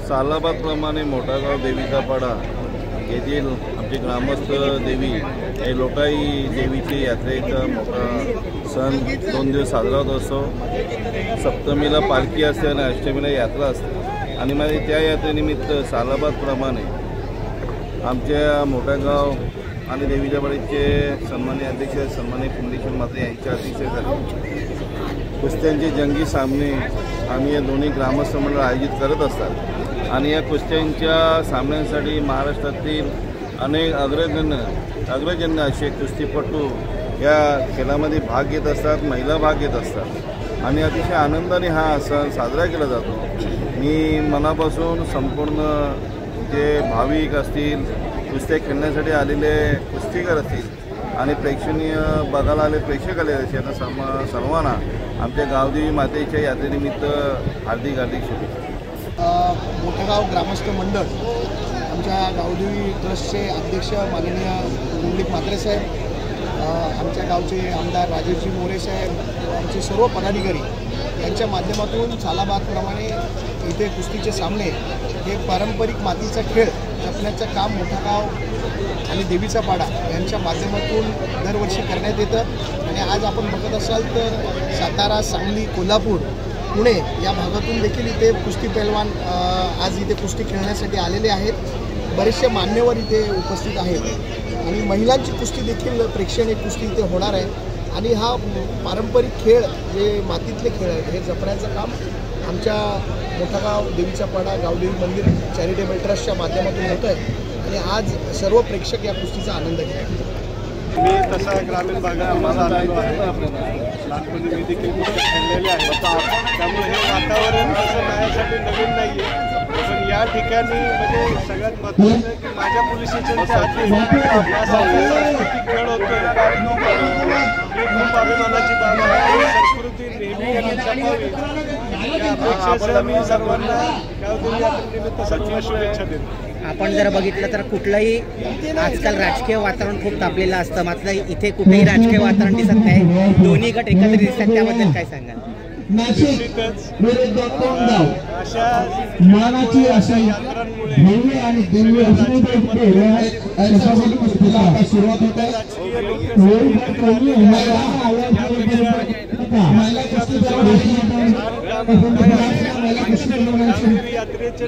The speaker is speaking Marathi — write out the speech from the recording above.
सालाबादप्रमाणे मोठागाव देवीचा पाडा येथील आमचे ग्रामस्थ देवी हे लोटाई देवीची यात्रेचा मोठा सण 2 दिवस साजरा होत असतो। सप्तमीला पालखी असते आणि अष्टमीला यात्रा असते आणि मग त्या यात्रेनिमित्त सालाबादप्रमाणे आमच्या मोठागाव आणि देवीच्या पाडीचे सन्माननीय अध्यक्ष सन्माननीय पुंडलिकेश्वर माता यांच्या अध्यक्षतेखाली कुस्त्यांचे जंगी सामने आम्ही या दोन्ही ग्रामस्थ मंडळ आयोजित करत असतात आणि या कुस्त्यांच्या सामन्यांसाठी महाराष्ट्रातील अनेक अग्रगण्य असे कुस्तीपटू या खेळामध्ये भाग घेत असतात, महिला भाग घेत असतात आणि अतिशय आनंदाने हा सण साजरा केला जातो। मी मनापासून संपूर्ण जे भाविक असतील, कुस्त्या खेळण्यासाठी आलेले कुस्तीकर असतील आणि प्रेक्षणीय बघायला आले प्रेक्षक आले त्यांना सर्वांना आमच्या गावदेवी मातेच्या यात्रेनिमित्त हार्दिक शुभेच्छा। मोठागाव ग्रामस्थ मंडळ आमच्या गावदेवी ट्रस्टचे अध्यक्ष माननीय पुंडलिक म्हात्रे साहेब, आमच्या गावचे आमदार राजेशजी मोरे साहेब, आमचे सर्व पदाधिकारी यांच्या माध्यमातून सालाबादप्रमाणे इथे कुस्तीचे सामने हे पारंपरिक मातीचा खेळ जपण्याचं काम मोठागाव आणि देवीचा पाडा यांच्या माध्यमातून दरवर्षी करण्यात येतं आणि आज आपण बघत असाल तर सातारा, सांगली, कोल्हापूर, पुणे या भागातून देखील इथे कुस्ती पैलवान आज इथे कुस्ती खेळण्यासाठी आलेले आहेत। बरेचसे मान्यवर इथे उपस्थित आहेत आणि महिलांची कुस्ती देखील प्रेक्षणीय कुस्ती इथे होणार आहे आणि हा पारंपरिक खेळ जे मातीतले खेळ आहेत हे जपण्याचं काम आमच्या मोठागाव देवीचा पाडा गावदेवी मंदिर चॅरिटेबल ट्रस्टच्या माध्यमातून होतं आहे आणि आज सर्व प्रेक्षक या कुस्तीचा आनंद घेतात। मी तसा ग्रामीण भागात माझा आलेलो आहे, लहानपणी मी देखील कुस्ती खेळलेले आहे, त्यामुळे हे वातावरण तसं माझ्यासाठी नवीन नाही आहे। पण या ठिकाणी म्हणजे सगळ्यात महत्त्वाचं की माझ्या पोलीस स्टेशनच्या हाती सांस्कृतिक खेळ होतोय ही खूप अभिमानाची बाब आहे। संस्कृती नेहमी त्यांनी जपावी या अपेक्षेसह मी सर्वांना गावदेवी यात्रेनिमित्त सर्वांना शुभेच्छा देतो। आपण जर बघितलं तर कुठलंही आजकाल राजकीय वातावरण खूप तापलेलं असतं, मात्र इथे कुठेही राजकीय वातावरण दिसत नाही, दोन्ही गट एकत्र दिसतात, त्याबद्दल काय सांगाल? अशा मानाची अशा यात्रांमुळे आणि दिव्य सुरुवात होत आहे। यात्रेचे